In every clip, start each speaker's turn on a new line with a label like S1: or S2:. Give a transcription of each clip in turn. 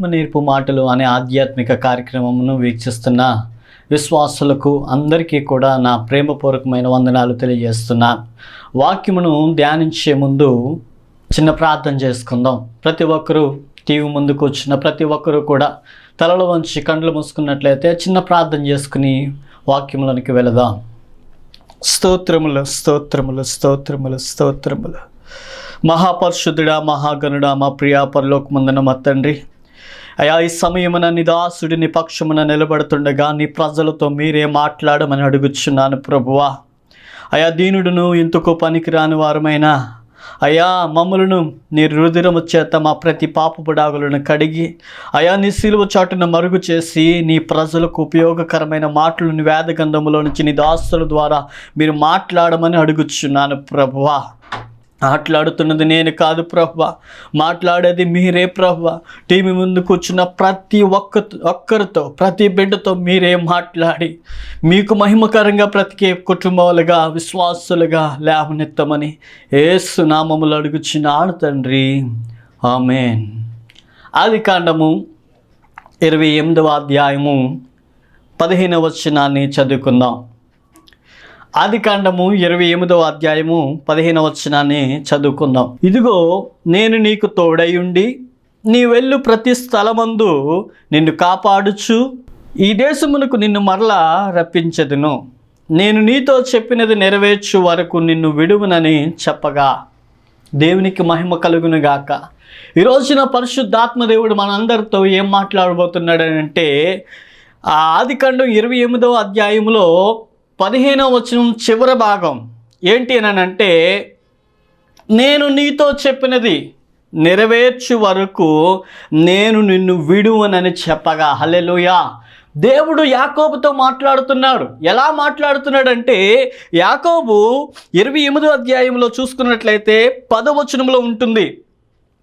S1: ఆత్మ నేర్పు మాటలు అనే ఆధ్యాత్మిక కార్యక్రమమును వీక్షిస్తున్న విశ్వాసులకు అందరికీ కూడా నా ప్రేమపూర్వకమైన వందనాలు తెలియజేస్తున్నా. వాక్యమును ధ్యానించే ముందు చిన్న ప్రార్థన చేసుకుందాం. ప్రతి ఒక్కరూ టీవీ ముందు కూర్చున్న ప్రతి ఒక్కరూ కూడా తలలు వంచి కండ్లు మూసుకున్నట్లయితే చిన్న ప్రార్థన చేసుకుని వాక్యములోనికి వెళదాం. స్తోత్రములు స్తోత్రములు స్తోత్రములు స్తోత్రములు. మహాపరిశుద్ధుడా, మహాగణుడా, మా ప్రియా పరలోకమందున మా తండ్రి, అయా ఈ సమయమున నీ దాసుడి నీ పక్షమున నిలబడుతుండగా నీ ప్రజలతో మీరే మాట్లాడమని అడుగుచున్నాను ప్రభువా. అయా దీనుడును ఇంతకు పనికిరాని వారమైన అయా మమ్ములను నీ రుధిరము చేత మా ప్రతి పాపపు డాగులను కడిగి అయా నీ సిలువ చాటున మరుగు చేసి నీ ప్రజలకు ఉపయోగకరమైన మాటలను వేదగంధములో నుంచి నీ దాసుల ద్వారా మీరు మాట్లాడమని అడుగుచున్నాను ప్రభువా. మాట్లాడుతున్నది నేను కాదు ప్రభువా, మాట్లాడేది మీరే ప్రభువా. టీవీ ముందు కూర్చున్న ప్రతి ఒక్కరితో ప్రతి బిడ్డతో మీరే మాట్లాడి మీకు మహిమకరంగా బ్రతికే కుటుంబాలుగా విశ్వాసులుగా లేవనెత్తమని యేసు నామములో అడుగుచున్నాను తండ్రి, ఆమేన్. ఆదికాండము 28వ అధ్యాయము 15వ వచనాన్ని చదువుకుందాం. ఆదికాండము 28వ అధ్యాయము 15వ వచనాన్ని చదువుకుందాం. ఇదిగో నేను నీకు తోడయుండి నీ వెళ్ళు ప్రతి స్థలమందు నిన్ను కాపాడుచు ఈ దేశమునకు నిన్ను మరలా రప్పించెదను. నేను నీతో చెప్పినది నెరవేర్చు వరకు నిన్ను విడువనని చెప్పగా. దేవునికి మహిమ కలుగునుగాక. ఈ రోజున పరిశుద్ధాత్మ దేవుడు మనందరితో ఏం మాట్లాడబోతున్నాడంటే ఆదికాండం 28వ అధ్యాయంలో 15వ వచనం చివరి భాగం ఏంటి అని అంటే, నేను నీతో చెప్పినది నెరవేర్చు వరకు నేను నిన్ను విడువనని చెప్పగా. హల్లెలూయా. దేవుడు యాకోబుతో మాట్లాడుతున్నాడు. ఎలా మాట్లాడుతున్నాడంటే, యాకోబు 28వ అధ్యాయంలో చూసుకున్నట్లయితే 10వ వచనంలో ఉంటుంది.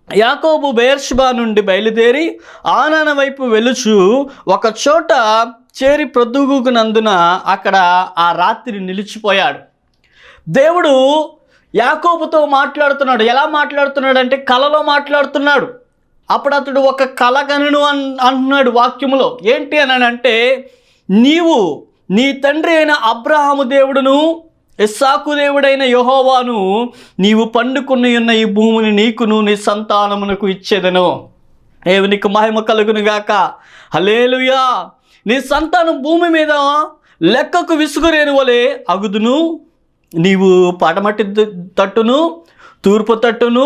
S1: యాకోబు బెయేర్షెబా నుండి బయలుదేరి ఆనాన వైపు వెలుచు ఒక చోట చేరి ప్రొద్దుగుకున్నందున అక్కడ ఆ రాత్రి నిలిచిపోయాడు. దేవుడు యాకోబుతో మాట్లాడుతున్నాడు. ఎలా మాట్లాడుతున్నాడు అంటే కలలో మాట్లాడుతున్నాడు. అప్పుడు అతడు ఒక కల కనెను అంటున్నాడు వాక్యములో. ఏంటి అని అంటే, నీవు నీ తండ్రి అయిన అబ్రహాము దేవుడును ఇస్సాకు దేవుడైన యెహోవాను నీవు పండుకుని ఉన్న ఈ భూమిని నీకును నీ సంతానమునకు ఇచ్చేదను. దేవునికి మహిమ కలుగునుగాక. హల్లెలూయా. నీ సంతానం భూమి మీద లెక్కకు విసుగురేని వలె అగుదును. నీవు పడమటి తట్టును, తూర్పు తట్టును,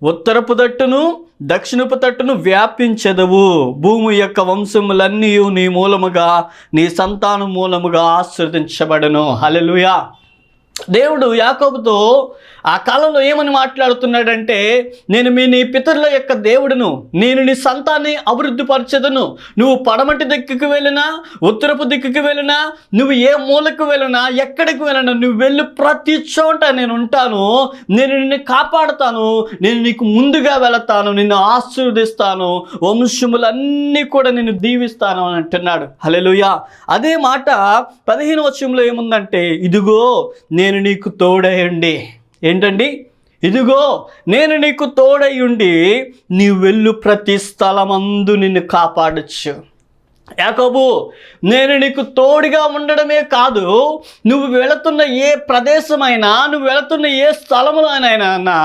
S1: ఉత్తరపు తట్టును, దక్షిణపు తట్టును వ్యాపించెదవు. భూమి యొక్క వంశములన్నీ నీ మూలముగా నీ సంతానం మూలముగా ఆశీర్వదించబడను. హల్లెలూయా. దేవుడు యాకోబుతో ఆ కాలంలో ఏమని మాట్లాడుతున్నాడంటే, నేను నీ పితరుల యొక్క దేవుడును, నేను నీ సంతాన్ని అభివృద్ధి పరచెదను. నువ్వు పడమటి దిక్కుకు వెళ్ళినా, ఉత్తరపు దిక్కుకు వెళ్ళినా, నువ్వు ఏ మూలకు వెళ్ళినా, ఎక్కడికి వెళ్ళినా, నువ్వు వెళ్ళి ప్రతి చోట నేను ఉంటాను. నేను నిన్ను కాపాడుతాను. నేను నీకు ముందుగా వెళతాను. నిన్ను ఆశీర్వదిస్తాను. వంశములన్నీ కూడా నిన్ను దీవిస్తాను అని అంటున్నాడు. హల్లెలూయా. అదే మాట 15వ వచనంలో ఏముందంటే, ఇదిగో నేను నీకు తోడయుండి. ఏంటండి? ఇదిగో నేను నీకు తోడయుండి నీ వెళ్ళు ప్రతి స్థలమందు నిన్ను కాపాడచ్చు. యాకోబు, నేను నీకు తోడుగా ఉండడమే కాదు, నువ్వు వెళుతున్న ఏ ప్రదేశమైనా, నువ్వు వెళుతున్న ఏ స్థలములోనైనా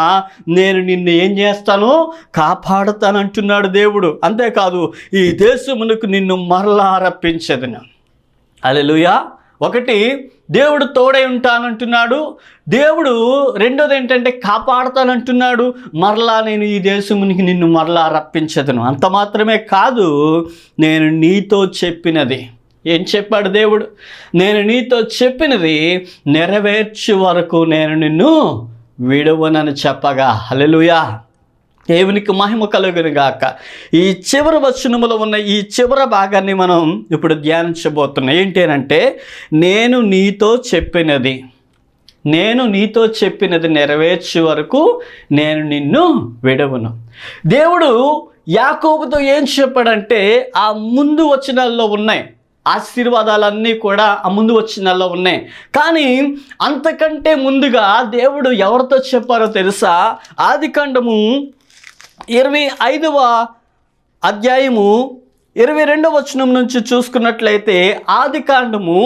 S1: నేను నిన్ను ఏం చేస్తాను? కాపాడుతానంటున్నాడు దేవుడు. అంతేకాదు, ఈ దేశమునకు నిన్ను మరలా రప్పించదును. హల్లెలూయా. ఒకటి, దేవుడు తోడై ఉంటానంటున్నాడు. దేవుడు రెండోది ఏంటంటే కాపాడుతానంటున్నాడు. మరలా నేను ఈ దేశమునికి నిన్ను మరలా రప్పించదును. అంత మాత్రమే కాదు, నేను నీతో చెప్పినది. ఏం చెప్పాడు దేవుడు? నేను నీతో చెప్పినది నెరవేర్చే వరకు నేను నిన్ను విడువనని చెప్పగా. హల్లెలూయా. దేవునికి మహిమ కలుగునుగాక. ఈ చివరి వచనములో ఉన్న ఈ చివరి భాగాన్ని మనం ఇప్పుడు ధ్యానించబోతున్నాం. ఏంటి అంటే, నేను నీతో చెప్పినది నెరవేర్చే వరకు నేను నిన్ను విడవను. దేవుడు యాకోబుతో ఏం చెప్పాడంటే, ఆ ముందు వచనాల్లో ఉన్నాయి ఆశీర్వాదాలన్నీ కూడా ఆ ముందు వచనాల్లో ఉన్నాయి. కానీ అంతకంటే ముందుగా దేవుడు ఎవరితో చెప్పారో తెలుసా? ఆదికాండము 25వ అధ్యాయము 22వ వచనం నుంచి చూసుకున్నట్లయితే ఆదికాండము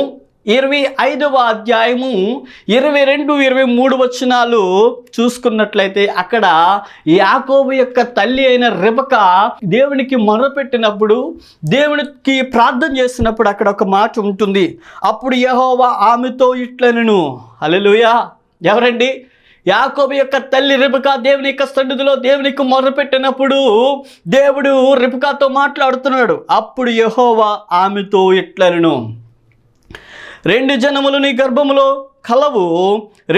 S1: 25వ అధ్యాయము 22-23 వచనాలు చూసుకున్నట్లయితే అక్కడ యాకోబు యొక్క తల్లి అయిన రెబెకా దేవునికి మొరపెట్టినప్పుడు, దేవునికి ప్రార్థన చేసినప్పుడు అక్కడ ఒక మాట ఉంటుంది. అప్పుడు యెహోవా ఆమెతో ఇట్లనెను. హల్లెలూయా. ఎవరండి? యాకోబు యొక్క తల్లి రెబెకా దేవుని యొక్క సన్నిధిలో దేవునికి మొరపెట్టినప్పుడు దేవుడు రెబెకాతో మాట్లాడుతున్నాడు. అప్పుడు యెహోవా ఆమెతో ఇట్లనెను, 2 జనములు నీ గర్భములో కలవు,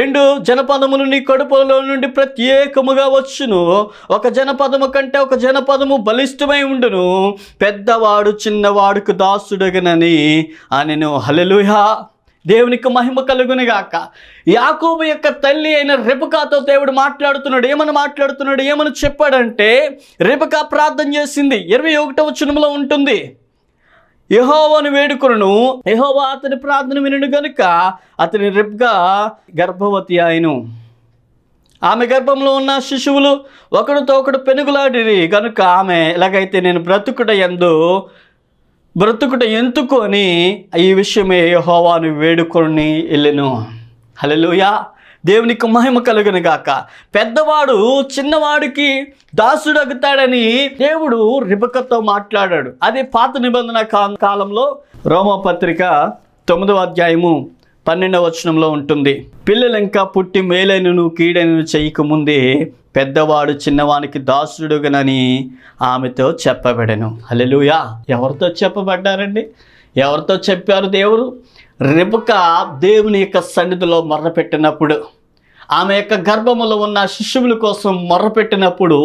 S1: 2 జనపదములు నీ కడుపులో నుండి ప్రత్యేకముగా వచ్చును, ఒక జనపదము కంటే ఒక జనపదము బలిష్టమై ఉండును, పెద్దవాడు చిన్నవాడుకు దాసుడగనని అనెను. హల్లెలూయా. దేవునికి మహిమ కలుగునుగాక. యాకోబు యొక్క తల్లి అయిన రెబెకాతో దేవుడు మాట్లాడుతున్నాడు. ఏమని చెప్పాడంటే, రెబెకా ప్రార్థన చేసింది. 21వ వచనంలో ఉంటుంది, యెహోవాను వేడుకొనును, యెహోవా అతని ప్రార్థన వినును గనుక అతని రెబెకా గర్భవతి ఆయను. ఆమె గర్భంలో ఉన్న శిశువులు ఒకరితో ఒకడు పెనుగులాడిరి గనుక ఆమె ఎలాగైతే నేను బ్రతుకుట ఎంతుకొని ఈ విషయమే యెహోవాను వేడుకొని వెళ్ళెను. హల్లెలూయా. దేవునికి మహిమ కలుగును గాక. పెద్దవాడు చిన్నవాడికి దాసుడగుతాడని దేవుడు రెబెకాతో మాట్లాడాడు. అది పాత నిబంధన కాలంలో రోమాపత్రిక 9వ అధ్యాయము 12వ వచనంలో ఉంటుంది. పిల్లలు ఇంకా పుట్టి మేలైనను కీడైనను చేయకముందే పెద్దవాడు చిన్నవానికి దాసుడుగనని ఆమెతో చెప్పబడెను. హల్లెలూయా. ఎవరితో చెప్పబడ్డారండి? ఎవరితో చెప్పారు దేవుడు? రెబెకా దేవుని యొక్క సన్నిధిలో మొర్రపెట్టినప్పుడు, ఆమె యొక్క గర్భములో ఉన్న శిశువుల కోసం మొర్రపెట్టినప్పుడు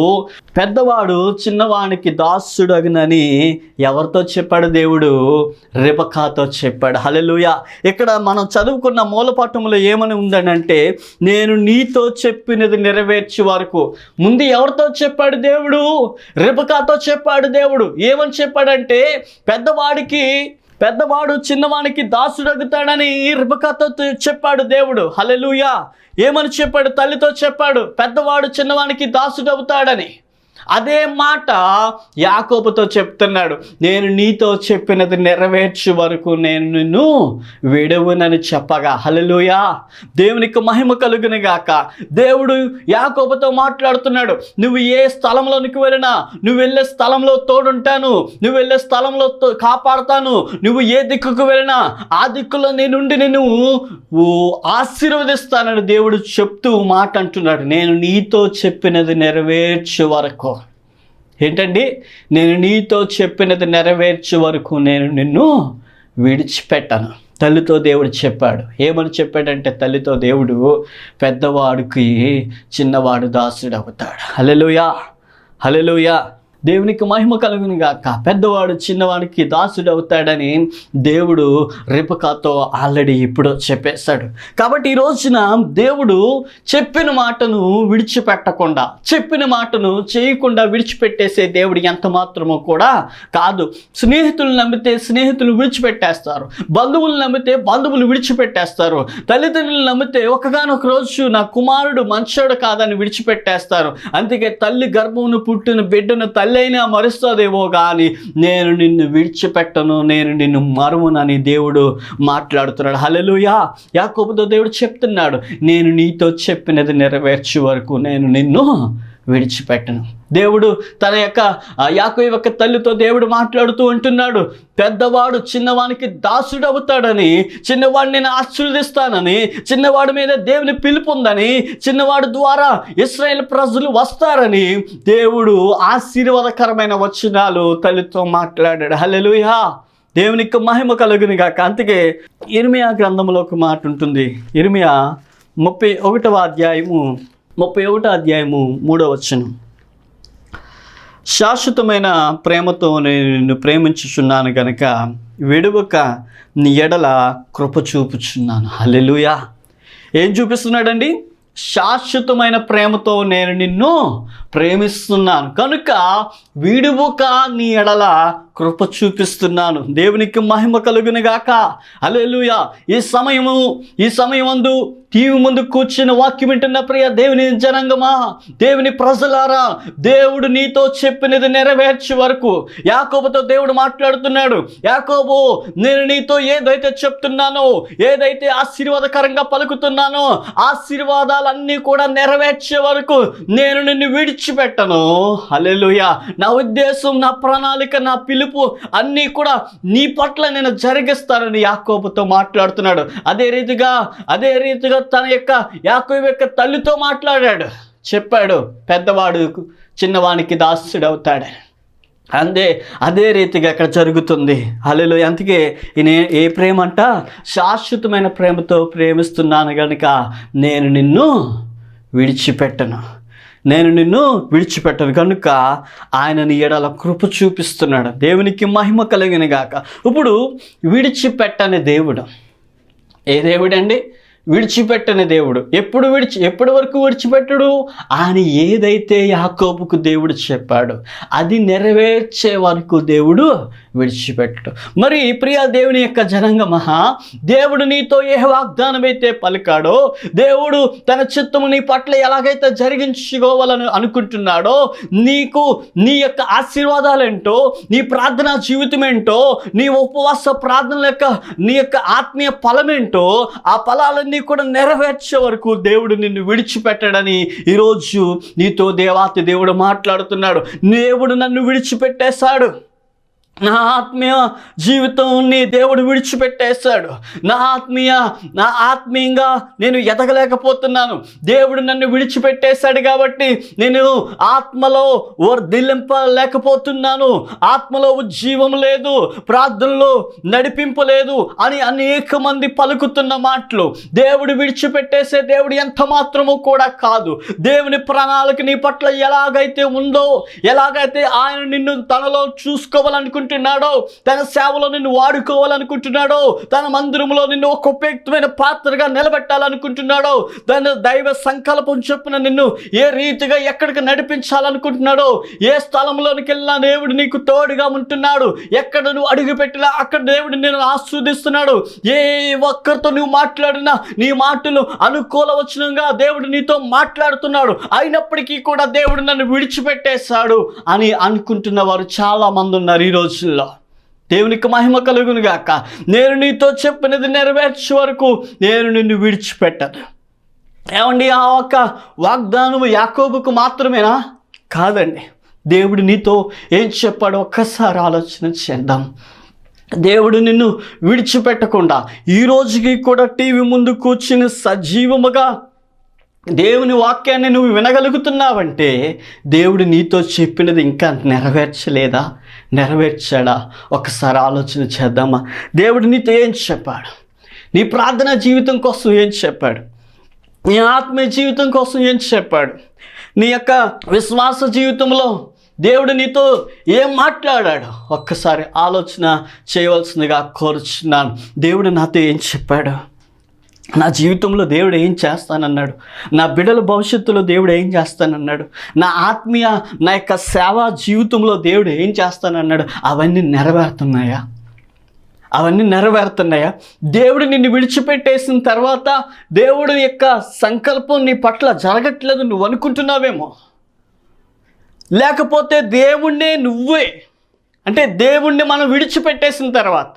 S1: పెద్దవాడు చిన్నవానికి దాసుడగునని ఎవరితో చెప్పాడు? దేవుడు రెబెకాతో చెప్పాడు. హల్లెలూయా. ఇక్కడ మనం చదువుకున్న మూలపాఠంలో ఏమని ఉందనంటే, నేను నీతో చెప్పినది నెరవేర్చే వరకు. ముందు ఎవరితో చెప్పాడు దేవుడు? రెబెకాతో చెప్పాడు దేవుడు. ఏమని చెప్పాడంటే, పెద్దవాడు చిన్నవానికి దాసుడగుతాడని రెబెకాతో చెప్పాడు దేవుడు. హల్లెలూయా. ఏమని చెప్పాడు? తల్లితో చెప్పాడు, పెద్దవాడు చిన్నవానికి దాసుడవుతాడని. అదే మాట యాకోబుతో చెప్తున్నాడు, నేను నీతో చెప్పినది నెరవేర్చే వరకు నేను నిన్ను విడవునని చెప్పగా. హల్లెలూయా. దేవునికి మహిమ కలుగును గాక. దేవుడు యాకోబుతో మాట్లాడుతున్నాడు, నువ్వు ఏ స్థలంలోనికి వెళ్ళినా, నువ్వు వెళ్ళే స్థలంలో తోడుంటాను, నువ్వు వెళ్ళే స్థలంలో కాపాడుతాను, నువ్వు ఏ దిక్కుకు వెళ్ళినా ఆ దిక్కులో నేనుండి నిన్ను ఆశీర్వదిస్తానని దేవుడు చెప్తూ మాట అంటున్నాడు. నేను నీతో చెప్పినది నెరవేర్చే వరకు. ఏంటండి? నేను నీతో చెప్పినది నెరవేర్చే వరకు నేను నిన్ను విడిచిపెట్టాను. తల్లితో దేవుడు చెప్పాడు. ఏమని చెప్పాడంటే, తల్లితో దేవుడు పెద్దవాడికి చిన్నవాడు దాసుడు అవుతాడు. హల్లెలూయా. హల్లెలూయా. దేవునికి మహిమ కలుగును గాక. పెద్దవాడు చిన్నవాడికి దాసుడు అవుతాడని దేవుడు రెబెకాతో ఆల్రెడీ ఇప్పుడు చెప్పేశాడు. కాబట్టి ఈ రోజున దేవుడు చెప్పిన మాటను విడిచిపెట్టకుండా, చెప్పిన మాటను చేయకుండా విడిచిపెట్టేసే దేవుడు ఎంత మాత్రమో కూడా కాదు. స్నేహితులు నమ్మితే స్నేహితులు విడిచిపెట్టేస్తారు, బంధువులు నమ్మితే బంధువులు విడిచిపెట్టేస్తారు, తల్లిదండ్రులు నమ్మితే ఒకగానొక రోజు నా కుమారుడు మంచోడు కాదని విడిచిపెట్టేస్తారు. అందుకే తల్లి గర్భమును పుట్టిన బిడ్డను తల్లి అయినా మరుస్తుందేమో కానీ నేను నిన్ను విడిచిపెట్టను, నేను నిన్ను మరువనని దేవుడు మాట్లాడుతున్నాడు. హల్లెలూయా. యాకోబుతో దేవుడు చెప్తున్నాడు, నేను నీతో చెప్పినది నెరవేర్చే వరకు నేను నిన్ను విడిచిపెట్టను. దేవుడు తన యొక్క యాకోబు యొక్క తల్లితో దేవుడు మాట్లాడుతూ ఉంటున్నాడు, పెద్దవాడు చిన్నవానికి దాసుడు అవుతాడని, చిన్నవాడిని నేను ఆశీర్వదిస్తానని, చిన్నవాడి మీద దేవుని పిలుపు ఉందని, చిన్నవాడి ద్వారా ఇశ్రాయేల్ ప్రజలు వస్తారని దేవుడు ఆశీర్వాదకరమైన వచనాలు తల్లితో మాట్లాడాడు. హల్లెలూయా. దేవునికి మహిమ కలుగును గాక. అందుకే ఇర్మియా గ్రంథంలో ఒక మాట ఉంటుంది. ఇర్మియా 31వ అధ్యాయము 3వ వచనం, శాశ్వతమైన ప్రేమతో నేను నిన్ను ప్రేమించుచున్నాను గనుక విడువక నీ ఎడల కృప చూపుచున్నాను. హల్లెలూయా. ఏం చూపిస్తున్నాడండి? శాశ్వతమైన ప్రేమతో నేను నిన్ను ప్రేమిస్తున్నాను కనుక విడువక నీ ఎడల కృప చూపిస్తున్నాను. దేవునికి మహిమ కలుగును గాక. హల్లెలూయా. ఈ సమయమందు టీవీ ముందు కూర్చుని వాక్యం వింటున్న ప్రియ దేవుని జనాంగమా, దేవుని ప్రజలారా, దేవుడు నీతో చెప్పినది నెరవేర్చే వరకు యాకోబుతో దేవుడు మాట్లాడుతున్నాడు. యాకోబు, నేను నీతో ఏదైతే చెప్తున్నానో, ఏదైతే ఆశీర్వాదకరంగా పలుకుతున్నానో, ఆశీర్వాదాలన్నీ కూడా నెరవేర్చే వరకు నేను నిన్ను విడిచిపెట్టను. హల్లెలూయా. నా ఉద్దేశం, నా ప్రణాళిక, నా పిలుపు అన్నీ కూడా నీ పట్ల నేను జరిగిస్తానని యాకోబుతో మాట్లాడుతున్నాడు. అదే రీతిగా తన యాకోబు యొక్క తల్లితో మాట్లాడాడు, చెప్పాడు, పెద్దవాడు చిన్నవానికి దాసుడు అవుతాడు. అదే రీతిగా ఇక్కడ జరుగుతుంది. హల్లెలూయా. అందుకే ఏ ప్రేమ అంట, శాశ్వతమైన ప్రేమతో ప్రేమిస్తున్నాను కనుక నేను నిన్ను విడిచిపెట్టను కనుక ఆయన నీ ఎడల కృప చూపిస్తున్నాడు. దేవునికి మహిమ కలిగిన గాక. ఇప్పుడు విడిచిపెట్టని దేవుడు ఏ దేవుడండి? విడిచిపెట్టని దేవుడు. ఎప్పటి వరకు విడిచిపెట్టడు? ఆయన ఏదైతే యాకోబుకు దేవుడు చెప్పాడు అది నెరవేర్చే వరకు దేవుడు విడిచిపెట్టడు. మరి ప్రియ దేవుని యొక్క జనాంగమా, దేవుడు నీతో ఏ వాగ్దానం అయితే పలికాడో, దేవుడు తన చిత్తము నీ పట్ల ఎలాగైతే జరిగించుకోవాలని అనుకుంటున్నాడో, నీకు నీ యొక్క ఆశీర్వాదాలేంటో, నీ ప్రార్థనా జీవితం ఏంటో, నీ ఉపవాస ప్రార్థనల యొక్క నీ యొక్క ఆత్మీయ ఫలమేంటో, ఆ ఫలాలన్నీ కూడా నెరవేర్చే వరకు దేవుడు నిన్ను విడిచిపెట్టడని ఈరోజు నీతో దేవాతి దేవుడు మాట్లాడుతున్నాడు. దేవుడు నన్ను విడిచిపెట్టేశాడు, నా ఆత్మీయ జీవితాన్ని దేవుడు విడిచిపెట్టేశాడు, నా ఆత్మీయంగా నేను ఎదగలేకపోతున్నాను, దేవుడు నన్ను విడిచిపెట్టేశాడు కాబట్టి నేను ఆత్మలో వర్ధిల్లింపలేకపోతున్నాను, ఆత్మలో ఉజ్జీవం లేదు, ప్రార్థనలో నడిపింపు లేదు అని అనేక మంది పలుకుతున్న మాటలు దేవుడు విడిచిపెట్టేసే దేవుడు ఎంత మాత్రము కూడా కాదు. దేవుని ప్రణాళిక నీ పట్ల ఎలాగైతే ఉందో, ఎలాగైతే ఆయన నిన్ను తనలో చూసుకోవాలనుకుంటున్నాడో, తన సేవలో నిన్ను వాడుకోవాలనుకుంటున్నాడో, తన మందిరంలో నిన్ను ఒక ఉపయుక్తమైన పాత్రగా నిలబెట్టాలనుకుంటున్నాడో, తన దైవ సంకల్పం చొప్పున నిన్ను ఏ రీతిగా ఎక్కడికి నడిపించాలనుకుంటున్నాడో, ఏ స్థలంలోనికి వెళ్ళినా దేవుడు నీకు తోడుగా ఉంటున్నాడు, ఎక్కడ నువ్వు అడుగు పెట్టినా అక్కడ దేవుడు నిన్ను ఆస్వాదిస్తున్నాడు. ఏ ఒక్కరితో నువ్వు మాట్లాడినా నీ మాటలు అనుకూలవచనంగా దేవుడు నీతో మాట్లాడుతున్నాడు. అయినప్పటికీ కూడా దేవుడు నన్ను విడిచిపెట్టేశాడు అని అనుకుంటున్న వారు చాలా మంది ఉన్నారు ఈ రోజుల్లో. దేవునికి మహిమ కలుగును గాక. నేను నీతో చెప్పినది నెరవేర్చే వరకు నేను నిన్ను విడిచిపెట్టను. ఏమండి, ఆ ఒక్క వాగ్దానము యాకోబుకు మాత్రమేనా? కాదండి. దేవుడు నీతో ఏం చెప్పాడో ఒక్కసారి ఆలోచన చేద్దాం. దేవుడు నిన్ను విడిచిపెట్టకుండా ఈ రోజుకి కూడా టీవీ ముందు కూర్చుని సజీవముగా దేవుని వాక్యాన్ని నువ్వు వినగలుగుతున్నావంటే దేవుడు నీతో చెప్పినది ఇంకా నెరవేర్చాడా? ఒకసారి ఆలోచన చేద్దామా? దేవుడు నీతో ఏం చెప్పాడు? నీ ప్రార్థనా జీవితం కోసం ఏం చెప్పాడు? నీ ఆత్మీయ జీవితం కోసం ఏం చెప్పాడు? నీ యొక్క విశ్వాస జీవితంలో దేవుడు నీతో ఏం మాట్లాడాడు? ఒక్కసారి ఆలోచన చేయవలసిందిగా కోరుచున్నాను. దేవుడు నాతో ఏం చెప్పాడు? నా జీవితంలో దేవుడు ఏం చేస్తానన్నాడు? నా బిడ్డల భవిష్యత్తులో దేవుడు ఏం చేస్తానన్నాడు? నా యొక్క సేవా జీవితంలో దేవుడు ఏం చేస్తానన్నాడు? అవన్నీ నెరవేరుతున్నాయా? దేవుడు నిన్ను విడిచిపెట్టేసిన తర్వాత దేవుడు యొక్క సంకల్పం నీ పట్ల జరగట్లేదు నువ్వు అనుకుంటున్నావేమో, లేకపోతే దేవుణ్ణి మనం విడిచిపెట్టేసిన తర్వాత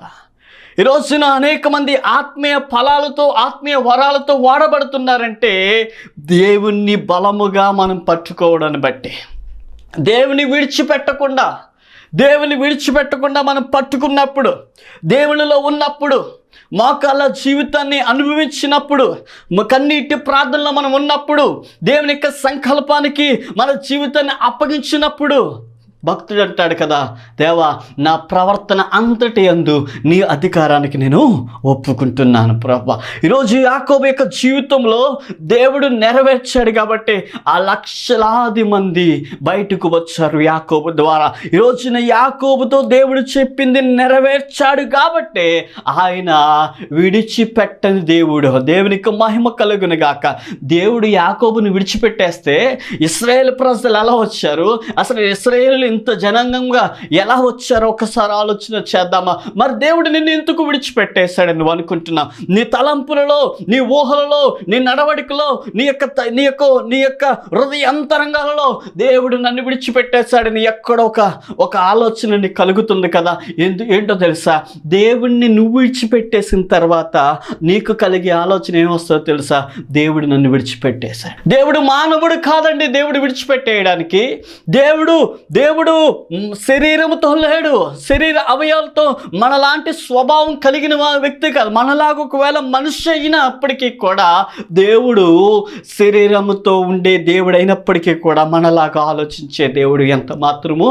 S1: ఈ రోజున అనేక మంది ఆత్మీయ ఫలాలతో, ఆత్మీయ వరాలతో వాడబడుతున్నారంటే దేవుణ్ణి బలముగా మనం పట్టుకోవడాన్ని బట్టి, దేవుని విడిచిపెట్టకుండా మనం పట్టుకున్నప్పుడు, దేవునిలో ఉన్నప్పుడు, మోకాళ్ళ జీవితాన్ని అనుభవించినప్పుడు, కన్నీటి ప్రార్థనలో మనం ఉన్నప్పుడు, దేవుని యొక్క సంకల్పానికి మన జీవితాన్ని అప్పగించినప్పుడు భక్తుడు అంటాడు కదా, దేవా నా ప్రవర్తన అంతటి యందు నీ అధికారానికి నేను ఒప్పుకుంటున్నాను ప్రభువా. ఈరోజు యాకోబు యొక్క జీవితంలో దేవుడు నెరవేర్చాడు కాబట్టి ఆ లక్షలాది మంది బయటకు వచ్చారు యాకోబు ద్వారా. ఈరోజున యాకోబుతో దేవుడు చెప్పింది నెరవేర్చాడు కాబట్టి ఆయన విడిచిపెట్టని దేవుడు. దేవునికి మహిమ కలుగును గాక. దేవుడు యాకోబుని విడిచిపెట్టేస్తే ఇశ్రాయేలు ప్రజలు ఎలా వచ్చారు? అసలు ఇశ్రాయేలు ఇంత జనాంగంగా ఎలా వచ్చారో ఒకసారి ఆలోచన చేద్దామా? మరి దేవుడు నిన్ను ఎందుకు విడిచిపెట్టేశాడని నువ్వు అనుకుంటున్నావు? నీ తలంపులలో, నీ ఊహలలో, నీ నడవడికలో, నీ యొక్క హృదయ అంతరంగాలలో దేవుడు నన్ను విడిచిపెట్టేశాడని ఎక్కడో ఒక ఆలోచన నీకు కలుగుతుంది కదా. ఏంటో తెలుసా? దేవుణ్ణి నువ్వు విడిచిపెట్టేసిన తర్వాత నీకు కలిగే ఆలోచన ఏమొస్తుందో తెలుసా? దేవుడు నన్ను విడిచిపెట్టేశాడు. దేవుడు మానవుడు కాదండి దేవుడు విడిచిపెట్టేయడానికి. దేవుడు శరీరంతో లేడు, శరీర అవయవాలతో మనలాంటి స్వభావం కలిగిన వ్యక్తి కాదు. మనలాగా ఒకవేళ మనిషి అయినప్పటికీ కూడా దేవుడు శరీరంతో ఉండే దేవుడు అయినప్పటికీ కూడా మనలాగా ఆలోచించే దేవుడు ఎంత మాత్రము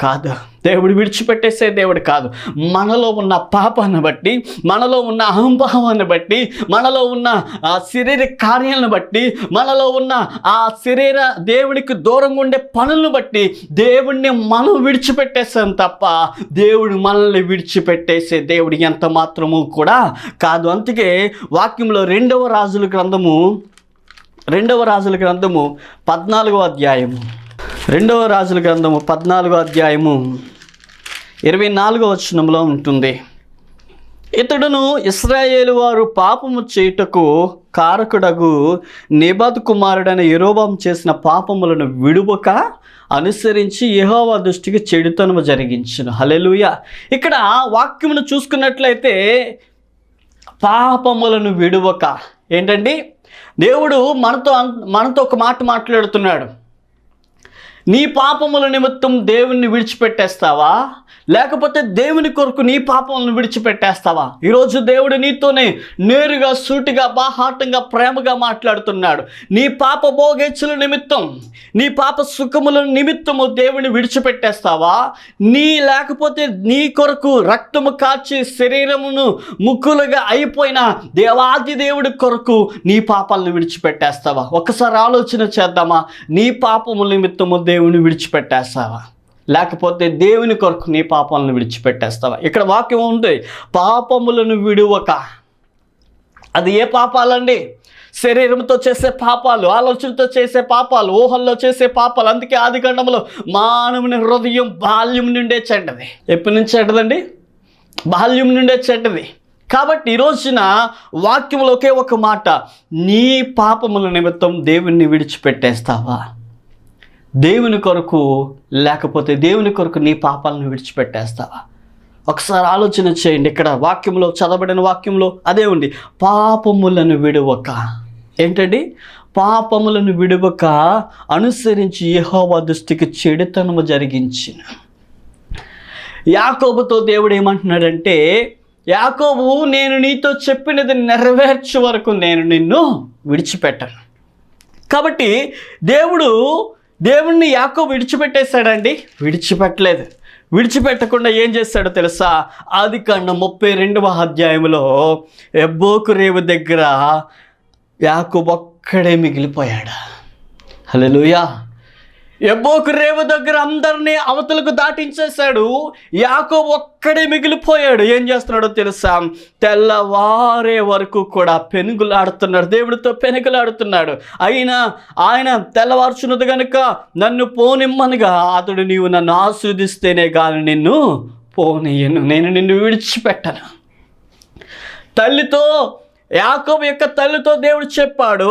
S1: కాదు. దేవుడు విడిచిపెట్టేసే దేవుడు కాదు. మనలో ఉన్న పాపాన్ని బట్టి, మనలో ఉన్న అహంభావాన్ని బట్టి, మనలో ఉన్న ఆ శరీర కార్యాలను బట్టి, మనలో ఉన్న ఆ శరీర దేవునికి దూరంగా ఉండే పనులను బట్టి దేవుడిని మనం విడిచిపెట్టేసాం తప్ప దేవుడు మనల్ని విడిచిపెట్టేసే దేవుడు ఎంత మాత్రము కూడా కాదు. అందుకే వాక్యంలో రెండవ రాజుల గ్రంథము 14వ అధ్యాయము, 14వ అధ్యాయము 24వ వచనంలో ఉంటుంది. ఇతడును ఇశ్రాయేలు వారు పాపము చేయుటకు కారకుడగు నెబాతు కుమారుడైన యెరోబాము చేసిన పాపములను విడువక అనుసరించి యెహోవా దృష్టికి చెడుతనము జరిగించును. హల్లెలూయా. ఇక్కడ వాక్యమును చూసుకున్నట్లయితే పాపములను విడువక ఏంటండి? దేవుడు మనతో ఒక మాట మాట్లాడుతున్నాడు. నీ పాపముల నిమిత్తం దేవుణ్ణి విడిచిపెట్టేస్తావా, లేకపోతే దేవుని కొరకు నీ పాపములను విడిచిపెట్టేస్తావా? ఈరోజు దేవుడు నీతోనే నేరుగా, సూటిగా, బాహాటంగా, ప్రేమగా మాట్లాడుతున్నాడు. నీ పాప భోగేచ్ఛల నిమిత్తం, నీ పాప సుఖముల నిమిత్తము దేవుని విడిచిపెట్టేస్తావా? లేకపోతే నీ కొరకు రక్తము కాచి శరీరమును ముక్కులుగా అయిపోయిన దేవాది దేవుడి కొరకు నీ పాపాలను విడిచిపెట్టేస్తావా? ఒకసారి ఆలోచన చేద్దామా? నీ పాపముల నిమిత్తము దేవుని విడిచిపెట్టేస్తావా, లేకపోతే దేవుని కొరకు నీ పాపాలను విడిచిపెట్టేస్తావా? ఇక్కడ వాక్యం ఉంది, పాపములను విడువక. అది ఏ పాపాలండి? శరీరంతో చేసే పాపాలు, ఆలోచనతో చేసే పాపాలు, ఊహల్లో చేసే పాపాలు. అందుకే ఆదికాండంలో మానవుని హృదయం బాల్యం నుండే చెడ్డది. ఎప్పటి నుంచి చెడ్డదండి? బాల్యం నుండే చెడ్డది. కాబట్టి ఈ రోజున వాక్యంలో ఒకే ఒక మాట, నీ పాపముల నిమిత్తం దేవుణ్ణి విడిచిపెట్టేస్తావా? దేవుని కొరకు, లేకపోతే దేవుని కొరకు నీ పాపాలను విడిచిపెట్టేస్తావా? ఒకసారి ఆలోచన చేయండి. ఇక్కడ వాక్యంలో, చదవబడిన వాక్యంలో అదే ఉంది, పాపములను విడువక. ఏంటండి? పాపములను విడువక అనుసరించి యెహోవా దృష్టికి చెడుతనము జరిగించిన. యాకోబుతో దేవుడు ఏమంటున్నాడంటే, యాకోబు, నేను నీతో చెప్పినది నెరవేర్చే వరకు నేను నిన్ను విడిచిపెట్టను. కాబట్టి దేవుణ్ణి యాకోబు విడిచిపెట్టేశాడండి? విడిచిపెట్టలేదు. విడిచిపెట్టకుండా ఏం చేస్తాడో తెలుసా? ఆదికాండం 32వ అధ్యాయంలో ఎబ్బోకు రేవు దగ్గర యాకోబు ఒక్కడే మిగిలిపోయాడు. హల్లెలూయా. ఎబ్బోకు రేవు దగ్గర అందరినీ అవతలకు దాటించేశాడు. యాకోబు ఒక్కడే మిగిలిపోయాడు. ఏం చేస్తున్నాడో తెలుసా? తెల్లవారే వరకు కూడా పెనుగులాడుతున్నాడు, దేవుడితో పెనుగులాడుతున్నాడు. ఆయన తెల్లవార్చున్నది కనుక నన్ను పోనిమ్మనగా అతడు, నీవు నన్ను ఆశీర్వదిస్తేనే కానీ నిన్ను పోనీయను, నేను నిన్ను విడిచిపెట్టను. యాకోబు యొక్క తల్లితో దేవుడు చెప్పాడు,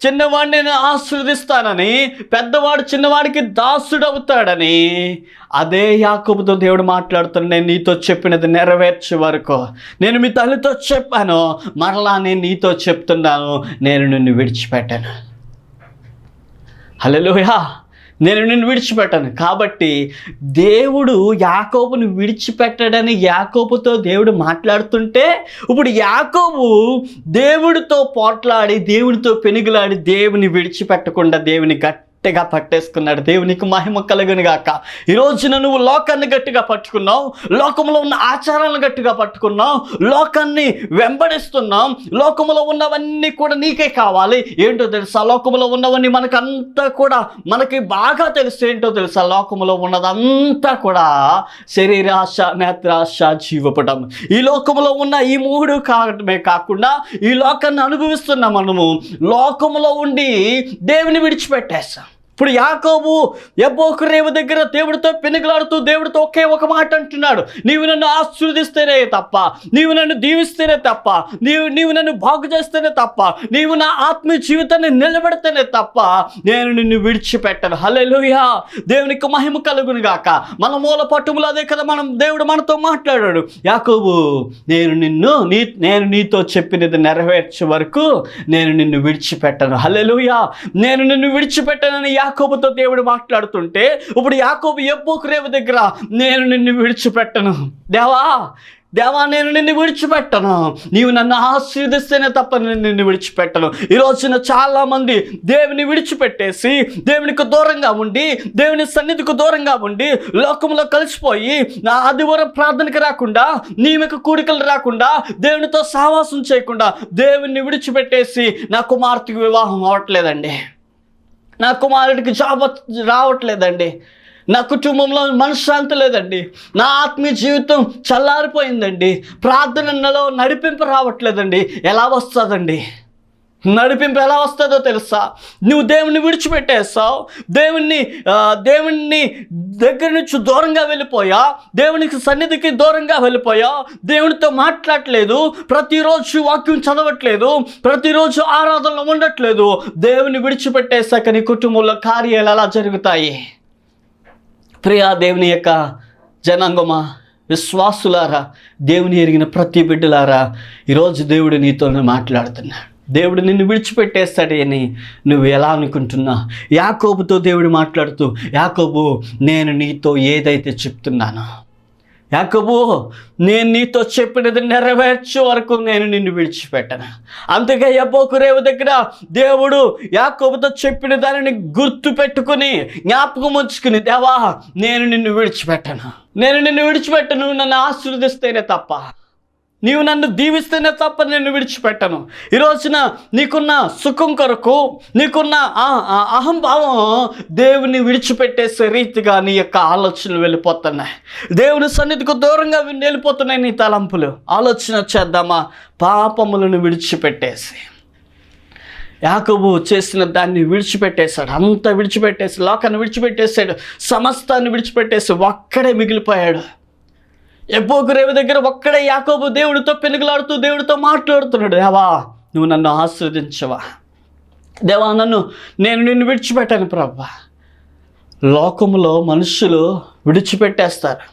S1: చిన్నవాడిని నేను ఆశీర్వదిస్తానని, పెద్దవాడు చిన్నవాడికి దాసుడవుతాడని. అదే యాకోబుతో దేవుడు మాట్లాడుతున్నాడు, నేను నీతో చెప్పినది నెరవేర్చే వరకు, నేను మీ తల్లితో చెప్పాను, మరలా నేను నీతో చెప్తున్నాను, నేను నిన్ను విడిచిపెట్టాను. హల్లెలూయా. నేను నిన్ను విడిచిపెట్టాను. కాబట్టి దేవుడు యాకోబుని విడిచిపెట్టాడని యాకోబుతో దేవుడు మాట్లాడుతుంటే, ఇప్పుడు యాకోబు దేవుడితో పోట్లాడి, దేవుడితో పెనుగులాడి, దేవుని విడిచిపెట్టకుండా దేవుని గట్టిగా పట్టేసుకున్నాడు. దేవునికి మహిమ కలుగును గాక. ఈ రోజున నువ్వు లోకాన్ని గట్టిగా పట్టుకున్నావు, లోకంలో ఉన్న ఆచారాలను గట్టిగా పట్టుకున్నావు, లోకాన్ని వెంబడిస్తున్నాం. లోకంలో ఉన్నవన్నీ కూడా నీకే కావాలి. ఏంటో తెలుసా? లోకంలో ఉన్నవన్నీ మనకంతా కూడా మనకి బాగా తెలుసు. ఏంటో తెలుసా? లోకంలో ఉన్నదంతా కూడా శరీరాశ, నేత్రాశ, జీవపటం. ఈ లోకంలో ఉన్న ఈ మూడు కాకుండా ఈ లోకాన్ని అనుభవిస్తున్న మనము లోకంలో ఉండి దేవుని విడిచిపెట్టేస్తాం. ఇప్పుడు యాకోబు యబ్బోకు రేవు దగ్గర దేవుడితో పెనుగులాడుతూ దేవుడితో ఒకే ఒక మాట అంటున్నాడు, నీవు నన్ను ఆశీర్వదిస్తేనే తప్ప, నీవు నన్ను దీవిస్తేనే తప్ప, నీవు నన్ను బాగు చేస్తేనే తప్ప, నీవు నా ఆత్మీయ జీవితాన్ని నిలబెడితేనే తప్ప నేను నిన్ను విడిచిపెట్టను. హల్లెలూయా, దేవునికి మహిమ కలుగును గాక. మన మూల పట్టుములు అదే కదా దేవుడు మనతో మాట్లాడాడు, యాకోబు నేను నీతో చెప్పినది నెరవేర్చే వరకు నేను నిన్ను విడిచిపెట్టను. హల్లెలూయా, నేను నిన్ను విడిచిపెట్టనని యాకోబుతో దేవుడు మాట్లాడుతుంటే, ఇప్పుడు యాకోబు యబ్బోకు రేవు దగ్గర నేను నిన్ను విడిచిపెట్టను, దేవా నేను నిన్ను విడిచిపెట్టను, నీవు నన్ను ఆశీర్వదిస్తేనే తప్ప నేను నిన్ను విడిచిపెట్టను. ఈ రోజున చాలామంది దేవుని విడిచిపెట్టేసి దేవునికి దూరంగా ఉండి, దేవుని సన్నిధికి దూరంగా ఉండి లోకంలో కలిసిపోయి, నా ఆదివారం ప్రార్థనకి రాకుండా, నియమిక కూడికలు రాకుండా, దేవునితో సహవాసం చేయకుండా దేవుని విడిచిపెట్టేసి నా కుమార్తెకు వివాహం అవ్వట్లేదండి, నా కుమారుడికి జాబ్ రావట్లేదండి, నా కుటుంబంలో మనశ్శాంతి లేదండి, నా ఆత్మీయ జీవితం చల్లారిపోయిందండి, ప్రార్థనలో నడిపింపు రావట్లేదండి. ఎలా వస్తుందండి? నడిపింపు ఎలా వస్తుందో తెలుసా? నువ్వు దేవుణ్ణి విడిచిపెట్టేస్తావు, దేవుణ్ణి దగ్గర నుంచి దూరంగా వెళ్ళిపోయా, దేవునికి సన్నిధికి దూరంగా వెళ్ళిపోయా, దేవునితో మాట్లాడట్లేదు, ప్రతిరోజు వాక్యం చదవట్లేదు, ప్రతిరోజు ఆరాధనలో ఉండట్లేదు. దేవుని విడిచిపెట్టేశాక నీ కుటుంబంలో కార్యాలు ఎలా జరుగుతాయి? ప్రియా దేవుని యొక్క జనాంగమా, విశ్వాసులారా, దేవుని ఎరిగిన ప్రతి బిడ్డలారా, ఈరోజు దేవుడు నీతోనే మాట్లాడుతున్నాడు. దేవుడు నిన్ను విడిచిపెట్టేస్తాడని నువ్వు ఎలా అనుకుంటున్నా? యాకోబుతో దేవుడు మాట్లాడుతూ, యాకోబు నేను నీతో ఏదైతే చెప్తున్నానో, యాకోబు నేను నీతో చెప్పినది నెరవేర్చే వరకు నేను నిన్ను విడిచిపెట్టను. అందుకే యబ్బోకు రేవు దగ్గర దేవుడు యాకోబుతో చెప్పిన దానిని గుర్తు పెట్టుకుని, జ్ఞాపకం ఉంచుకుని, దేవా నేను నిన్ను విడిచిపెట్టను, నన్ను ఆశీర్వదిస్తేనే తప్ప, నీవు నన్ను దీవిస్తేనే తప్ప నేను విడిచిపెట్టను. ఈ రోజున నీకున్న సుఖం కొరకు, నీకున్న అహంభావం దేవుని విడిచిపెట్టేసే రీతిగా నీ యొక్క ఆలోచనలు వెళ్ళిపోతున్నాయి, దేవుని సన్నిధికి దూరంగా వెళ్ళిపోతున్నాయి నీ తలంపులు. ఆలోచన చేద్దామా? పాపములను విడిచిపెట్టేసి, యాకోబు చేసిన దాన్ని విడిచిపెట్టేశాడు, అంతా విడిచిపెట్టేసి, లోకాన్ని విడిచిపెట్టేశాడు, సమస్తాన్ని విడిచిపెట్టేసి ఒక్కడే మిగిలిపోయాడు. యబ్బోకు రేవు దగ్గర ఒక్కడే యాకోబు దేవుడితో పెనుగులాడుతూ దేవుడితో మాట్లాడుతున్నాడు, దేవా నువ్వు నన్ను ఆశీర్వదించవా, దేవా నేను నిన్ను విడిచిపెట్టాను ప్రభువా. లోకములో మనుషులు విడిచిపెట్టేస్తారు.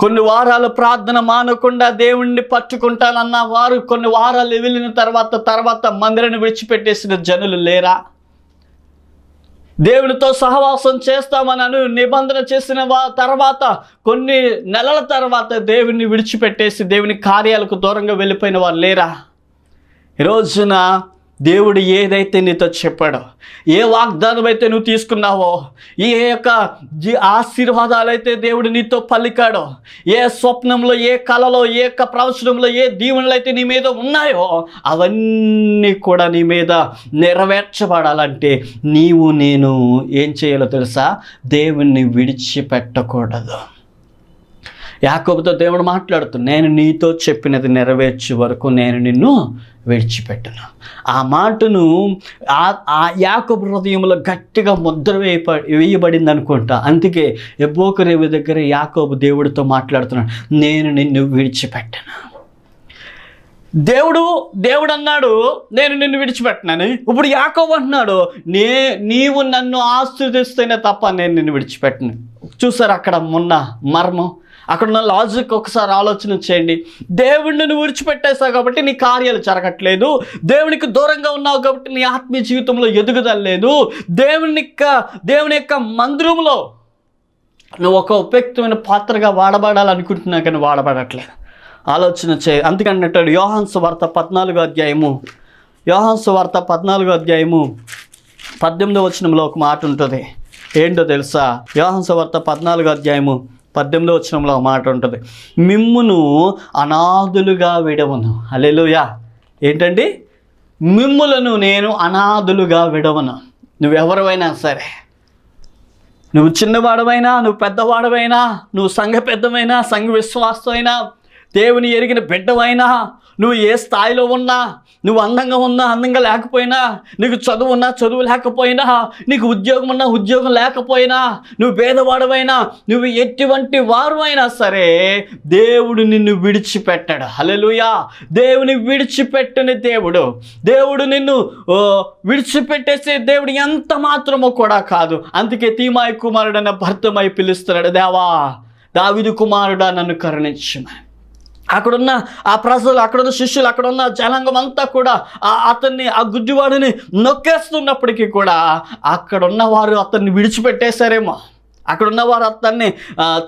S1: కొన్ని వారాలు ప్రార్థన మానకుండా దేవుణ్ణి పట్టుకుంటానన్న వారు కొన్ని వారాలు వెళ్ళిన తర్వాత మందిరాన్ని విడిచిపెట్టేసిన జనులు లేరా? దేవునితో సహవాసం చేస్తామని నిబంధన చేసిన తర్వాత కొన్ని నెలల తర్వాత దేవుని విడిచిపెట్టేసి దేవుని కార్యాలకు దూరంగా వెళ్ళిపోయిన వారు లేరా? ఈ రోజున దేవుడు ఏదైతే నీతో చెప్పాడో, ఏ వాగ్దానం అయితే నువ్వు తీసుకున్నావో, ఏ యొక్క ఆశీర్వాదాలు అయితే దేవుడు నీతో పలికాడో, ఏ స్వప్నంలో, ఏ కళలో, ఏ యొక్క ప్రవచనంలో, ఏ దీవెనలు అయితే నీ మీద ఉన్నాయో, అవన్నీ కూడా నీ మీద నెరవేర్చబడాలంటే నేను ఏం చేయాలో తెలుసా? దేవుణ్ణి విడిచిపెట్టకూడదు. యాకోబుతో దేవుడు మాట్లాడుతూ, నేను నీతో చెప్పినది నెరవేర్చే వరకు నేను నిన్ను విడిచిపెట్టను. ఆ మాటను ఆ యాకోబు హృదయంలో గట్టిగా ముద్ర వేయబడింది అనుకుంటా. అందుకే యబ్బోకు రేవు దగ్గర యాకోబు దేవుడితో మాట్లాడుతున్నాడు, నేను నిన్ను విడిచిపెట్టను. దేవుడు అన్నాడు నేను నిన్ను విడిచిపెట్టినాను. ఇప్పుడు యాకోబు అంటున్నాడు నీవు నన్ను ఆశీర్వదిస్తేనే తప్ప నేను నిన్ను విడిచిపెట్టను. చూసారు అక్కడ ఉన్న మర్మం, అక్కడ ఉన్న లాజిక్ ఒకసారి ఆలోచన చేయండి. దేవుడిని నువ్వు విడిచిపెట్టేశావు కాబట్టి నీ కార్యాలు జరగట్లేదు, దేవునికి దూరంగా ఉన్నావు కాబట్టి నీ ఆత్మీయ జీవితంలో ఎదుగుదల లేదు, దేవుని యొక్క మందిరంలో నువ్వు ఒక ఉపయుక్తమైన పాత్రగా వాడబడాలనుకుంటున్నా కానీ వాడబడట్లేదు. ఆలోచన చేయి. అందుకన్నట్టు యోహాను సువార్త 14వ అధ్యాయము 18వ వచనంలో ఒక మాట ఉంటుంది. ఏంటో తెలుసా? యోహాను సువార్త 14వ అధ్యాయము 18వ వచనంలో ఒక మాట ఉంటుంది, మిమ్మును అనాథులుగా విడవను. హల్లెలూయా. ఏంటండి? మిమ్ములను నేను అనాథులుగా విడవను. నువ్వెవరైనా సరే, నువ్వు చిన్నవాడమైనా, నువ్వు పెద్దవాడమైనా, నువ్వు సంఘ పెద్దమైనా, సంఘ విశ్వాసమైనా, దేవుని ఎరిగిన బిడ్డవైనా, నువ్వు ఏ స్థాయిలో ఉన్నా, నువ్వు అందంగా ఉన్నా అందంగా లేకపోయినా, నీకు చదువు ఉన్నా చదువు లేకపోయినా, నీకు ఉద్యోగం ఉన్నా ఉద్యోగం లేకపోయినా, నువ్వు పేదవాడవైనా, నువ్వు ఎటువంటి వారు అయినా సరే దేవుడు నిన్ను విడిచిపెట్టాడు. హల్లెలూయా. దేవుని విడిచిపెట్టని దేవుడు నిన్ను విడిచిపెట్టేసే దేవుడు ఎంత మాత్రమో కూడా కాదు. అందుకే తీమాయి కుమారుడైన భర్తమై పిలుస్తున్నాడు, దేవా దావీదు కుమారుడా నన్ను కరుణించమని. అక్కడున్న ఆ ప్రజలు, అక్కడున్న శిష్యులు, అక్కడున్న జనాంగం అంతా కూడా అతన్ని, ఆ గుడ్డివాడిని నొక్కేస్తున్నప్పటికీ కూడా అక్కడున్న వారు అతన్ని విడిచిపెట్టేశారేమో, అక్కడున్న వారు అతన్ని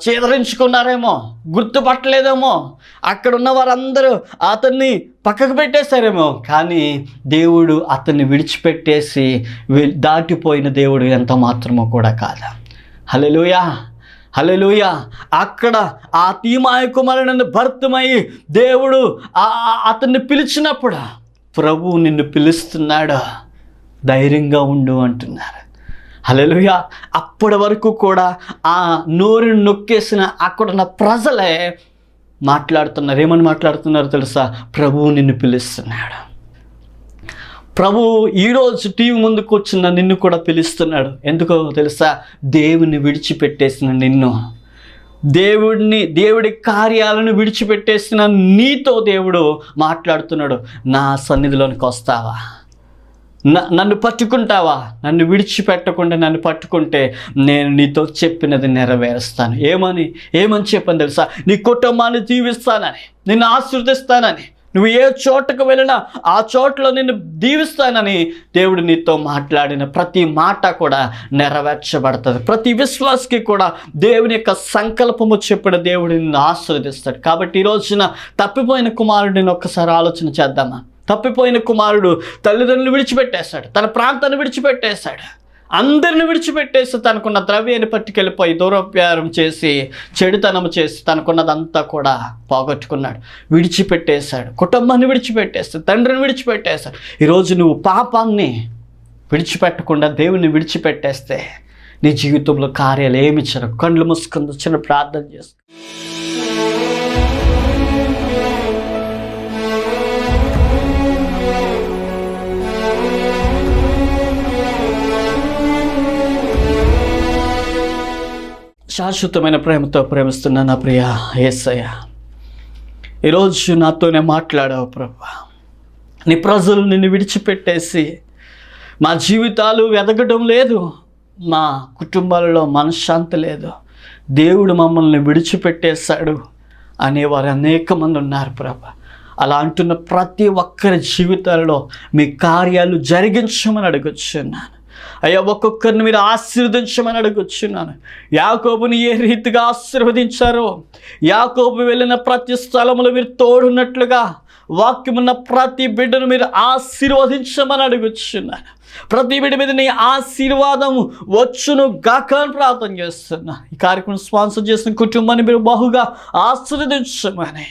S1: చేదరించుకున్నారేమో, గుర్తుపట్టలేదేమో, అక్కడున్న వారందరూ అతన్ని పక్కకు పెట్టేశారేమో. కానీ దేవుడు అతన్ని విడిచిపెట్టేసి దాటిపోయిన దేవుడు ఎంత మాత్రమో కూడా కాదు. హల్లెలూయా, హల్లెలూయా. అక్కడ ఆ తీమాయి కుమారుడైన భర్తమై దేవుడు అతన్ని పిలిచినప్పుడు, ప్రభువు నిన్ను పిలుస్తున్నాడు, ధైర్యంగా ఉండు అంటున్నారు. హల్లెలూయా. అప్పటి వరకు కూడా ఆ నోరుని నొక్కేసిన అక్కడున్న ప్రజలే మాట్లాడుతున్నారు. ఏమని మాట్లాడుతున్నారో తెలుసా? ప్రభువు నిన్ను పిలుస్తున్నాడు. ప్రభు ఈరోజు టీవీ ముందు కూర్చున్న నిన్ను కూడా పిలుస్తున్నాడు. ఎందుకో తెలుసా? దేవుని విడిచిపెట్టేసిన నిన్ను, దేవుడి కార్యాలను విడిచిపెట్టేసిన నీతో దేవుడు మాట్లాడుతున్నాడు. నా సన్నిధిలోనికి వస్తావా? నన్ను పట్టుకుంటావా? నన్ను విడిచిపెట్టకుండా నన్ను పట్టుకుంటే నేను నీతో చెప్పినది నెరవేరుస్తాను. ఏమని చెప్పని తెలుసా? నీ కుటుంబాన్ని దీవిస్తానని, నిన్ను ఆశీర్వదిస్తానని, నువ్వు ఏ చోటకు వెళ్ళినా ఆ చోట్ల నిన్ను దీవిస్తానని దేవుడు నీతో మాట్లాడిన ప్రతి మాట కూడా నెరవేర్చబడుతుంది. ప్రతి విశ్వాసకి కూడా దేవుని యొక్క సంకల్పము చెప్పిన దేవుడు నిన్ను ఆశీర్వదిస్తాడు. కాబట్టి ఈ రోజున తప్పిపోయిన కుమారుడిని ఒక్కసారి ఆలోచన చేద్దామా? తప్పిపోయిన కుమారుడు తల్లిదండ్రులు విడిచిపెట్టేశాడు, తన ప్రాంతాన్ని విడిచిపెట్టేశాడు, అందరిని విడిచిపెట్టేసి తనకున్న ద్రవ్యాన్ని పట్టుకెళ్ళిపోయి దౌర్వ్యారం చేసి, చెడుతనం చేసి తనకున్నదంతా కూడా పోగొట్టుకున్నాడు. విడిచిపెట్టేశాడు, కుటుంబాన్ని విడిచిపెట్టేస్తాడు, తండ్రిని విడిచిపెట్టేశాడు. ఈరోజు నువ్వు పాపాన్ని విడిచిపెట్టకుండా దేవుని విడిచిపెట్టేస్తే నీ జీవితంలో కార్యాలు ఏమి జరగవు. కళ్ళు మూసుకొని చిన్న ప్రార్థన చేస్తా. శాశ్వతమైన ప్రేమతో ప్రేమిస్తున్నా నా ప్రియ యేసయ్య, ఈరోజు నాతోనే మాట్లాడావు ప్రభువా. నీ ప్రజలు నిన్ను విడిచిపెట్టేసి మా జీవితాలు ఎదగడం లేదు, మా కుటుంబాలలో మనశ్శాంతి లేదు, దేవుడు మమ్మల్ని విడిచిపెట్టేశాడు అనేవారు అనేక మంది ఉన్నారు ప్రభా. అలా అంటున్న ప్రతి ఒక్కరి జీవితాలలో మీ కార్యాలు జరిగించమని అడుగుచున్నాను అయ్యా. ఒక్కొక్కరిని మీరు ఆశీర్వదించమని అడుగుచున్నాను. యాకోబుని ఏ రీతిగా ఆశీర్వదించారో, యాకోబు వెళ్ళిన ప్రతి స్థలములో మీరు తోడున్నట్లుగా వాక్యమున్న ప్రతి బిడ్డను మీరు ఆశీర్వదించమని అడుగుచున్నాను. ప్రతి బిడ్డ మీద నీ ఆశీర్వాదము వచ్చును గాక అని ప్రార్థన చేస్తున్నా. ఈ కార్యక్రమం స్పాన్సర్ చేసిన కుటుంబాన్ని మీరు బహుగా ఆశీర్వదించమని,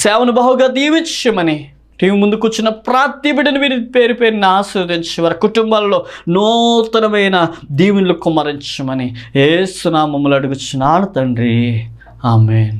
S1: సేవను బహుగా దీవించమని, టీవీ ముందు కూర్చున్న ప్రతి బిడ్డను మీరు పేరు పేరుని ఆశీర్వదించి వారి కుటుంబాల్లో నూతనమైన దీవెనలు కుమ్మరించమని యేసు నామములో అడుగుచున్నాను తండ్రి. ఆమేన్.